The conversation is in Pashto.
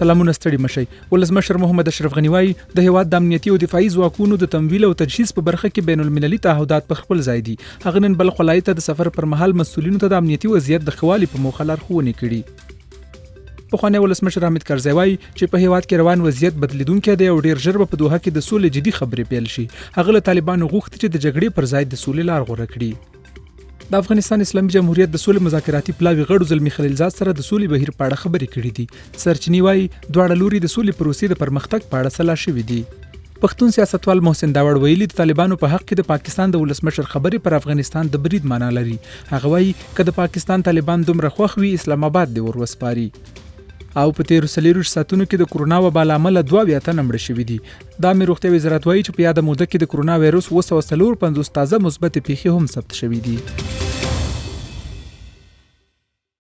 سلامونه ستړي مشئ. ولسمشر محمد اشرف غنی وایي د هیواد د امنیتي او دفاعي ځواکونو د تمویل او تجهیز په برخه کې بین المللي تعهدات په خپل ځای دي. هغه نن بلخ ولایت ته د سفر پر مهال مسؤلینو ته د امنیتي وضعیت د ښه والي په موخه لارښوونې کړي. پخوانی ولسمشر حامد کرزی وایي چې په هیواد کې روان وضعیت بدلیدونکی دی او ډیر ژر به په دوحه کې د سولې جدي خبرې پیل شي. هغه له طالبانو غوښتي چې د جګړې پر ځای د سولې لار غوره کړي. د افغانستان اسلامي جمهوریت د سولې مذاکراتي پلاوي غړو زلمي خلیلزاد سره د سولې بهیر په اړه خبرې کړې دي. سرچینې وایي دواړه لوري د سولې پروسې د پرمختګ په اړه سلا شوي دي. پښتون سیاستوال محسن داوړ ویلي د طالبانو په حق کې د پاکستان د ولسمشر خبرې پر افغانستان د برید معنا لري. هغه وایي که د پاکستان طالبان دومره خوښ وي اسلام آباد دی ور وسپاري. او په تیرو 40 ساعتونو کې د کرونا وبا له امله 2 تنه مړه شوي دي. د امیر روغتیا وزارت وایي چې په یاده موده کې د کرونا وایرس 254 تازه مثبت پیښې هم ثبت شوي دي.